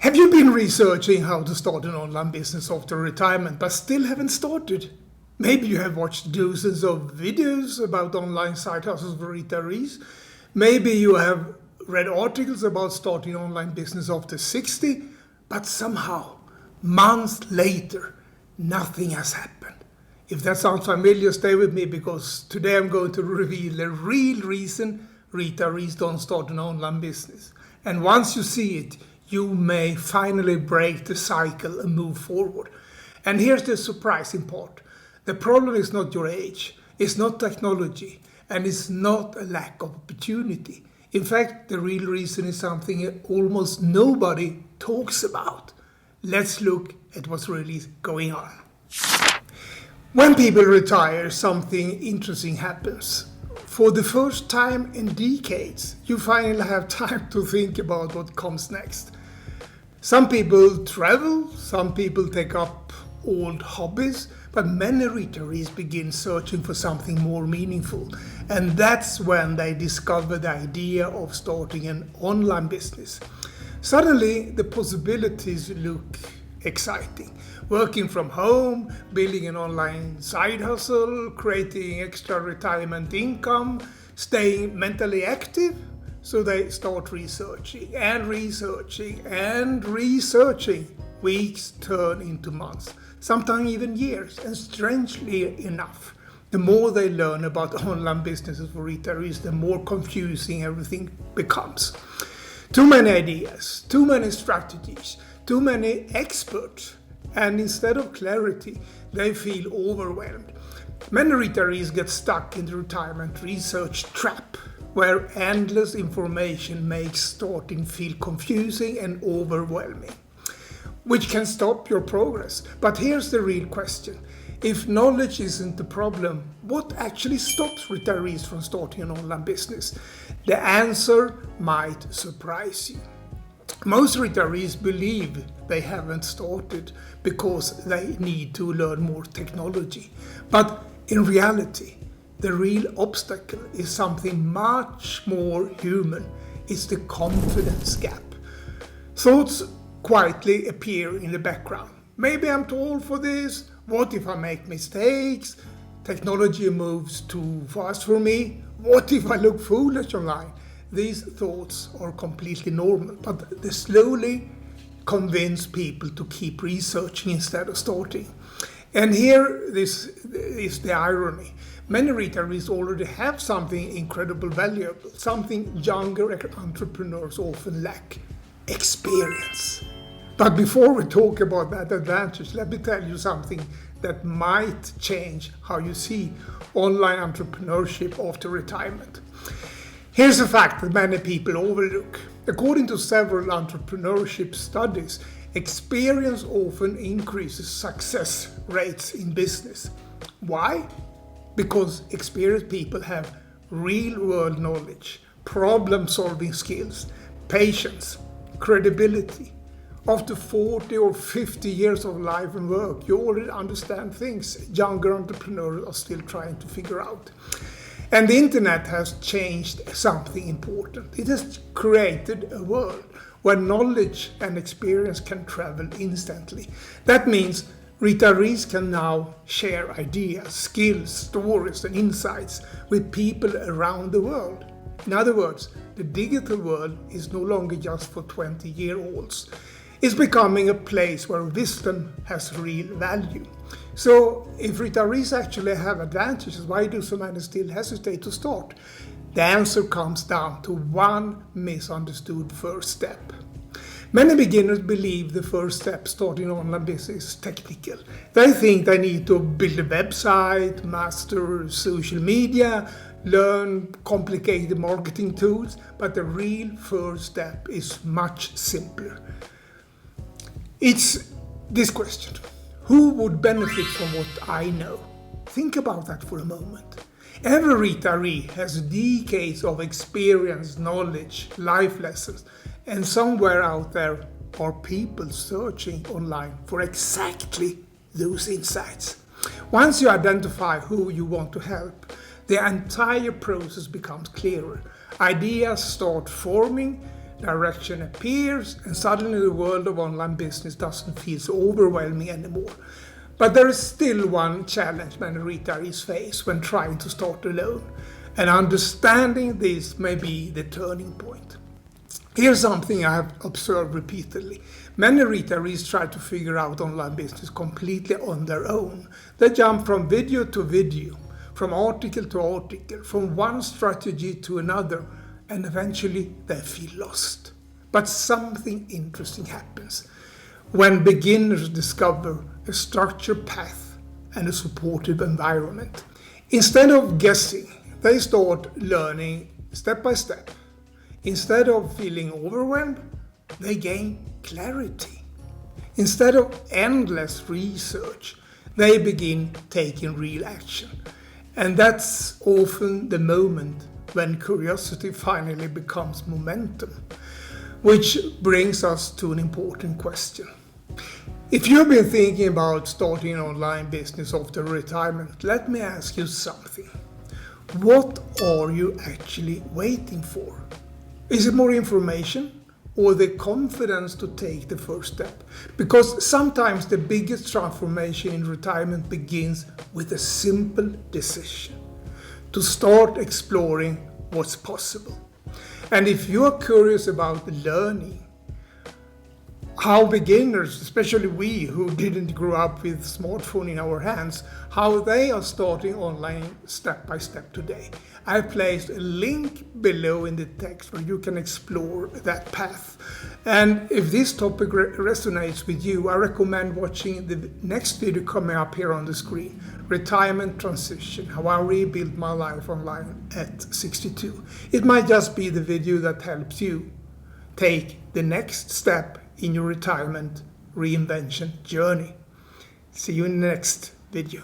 Have you been researching how to start an online business after retirement but still haven't started? Maybe you have watched dozens of videos about online side hustles for retirees. Maybe you have read articles about starting an online business after 60, but somehow, months later, nothing has happened. If that sounds familiar, stay with me because today I'm going to reveal the real reason retirees don't start an online business. And once you see it, you may finally break the cycle and move forward. And here's the surprising part. The problem is not your age, it's not technology, and it's not a lack of opportunity. In fact, the real reason is something almost nobody talks about. Let's look at what's really going on. When people retire, something interesting happens. For the first time in decades, you finally have time to think about what comes next. Some people travel, some people take up old hobbies, but many retirees begin searching for something more meaningful. And that's when they discover the idea of starting an online business. Suddenly, the possibilities look exciting. Working from home, building an online side hustle, creating extra retirement income, staying mentally active. So they start researching and researching and researching. Weeks turn into months, sometimes even years. And strangely enough, the more they learn about online businesses for retirees, the more confusing everything becomes. Too many ideas, too many strategies, too many experts. And instead of clarity, they feel overwhelmed. Many retirees get stuck in the retirement research trap, where endless information makes starting feel confusing and overwhelming, which can stop your progress. But here's the real question. If knowledge isn't the problem, what actually stops retirees from starting an online business? The answer might surprise you. Most retirees believe they haven't started because they need to learn more technology. But in reality, the real obstacle is something much more human. It's the confidence gap. Thoughts quietly appear in the background. Maybe I'm too old for this. What if I make mistakes? Technology moves too fast for me. What if I look foolish online? These thoughts are completely normal, but they slowly convince people to keep researching instead of starting. And here this is the irony. Many retirees already have something incredibly valuable, something younger entrepreneurs often lack: experience. But before we talk about that advantage, let me tell you something that might change how you see online entrepreneurship after retirement. Here's a fact that many people overlook. According to several entrepreneurship studies, experience often increases success rates in business. Why? Because experienced people have real-world knowledge, problem-solving skills, patience, credibility. After 40 or 50 years of life and work, you already understand things younger entrepreneurs are still trying to figure out. And the internet has changed something important. It has created a world where knowledge and experience can travel instantly. That means retirees can now share ideas, skills, stories, and insights with people around the world. In other words, the digital world is no longer just for 20-year-olds. It's becoming a place where wisdom has real value. So if retirees actually have advantages, why do so many still hesitate to start? The answer comes down to one misunderstood first step. Many beginners believe the first step, starting an online business, is technical. They think they need to build a website, master social media, learn complicated marketing tools, but the real first step is much simpler. It's this question: who would benefit from what I know? Think about that for a moment. Every retiree has decades of experience, knowledge, life lessons, and somewhere out there are people searching online for exactly those insights. Once you identify who you want to help, the entire process becomes clearer. Ideas start forming, direction appears, and suddenly the world of online business doesn't feel so overwhelming anymore. But there is still one challenge many retirees face when trying to start alone, and understanding this may be the turning point. Here's something I have observed repeatedly. Many retirees try to figure out online business completely on their own. They jump from video to video, from article to article, from one strategy to another, and eventually they feel lost. But something interesting happens when beginners discover a structured path and a supportive environment. Instead of guessing, they start learning step by step. Instead of feeling overwhelmed, they gain clarity. Instead of endless research, they begin taking real action. And that's often the moment when curiosity finally becomes momentum, which brings us to an important question. If you've been thinking about starting an online business after retirement, let me ask you something. What are you actually waiting for? Is it more information or the confidence to take the first step? Because sometimes the biggest transformation in retirement begins with a simple decision to start exploring what's possible. And if you're curious about learning how beginners, especially we who didn't grow up with smartphone in our hands, how they are starting online step by step today, I placed a link below in the text where you can explore that path. And if this topic resonates with you, I recommend watching the next video coming up here on the screen, Retirement Transition, How I Rebuilt My Life Online at 62. It might just be the video that helps you take the next step in your retirement reinvention journey. See you in the next video.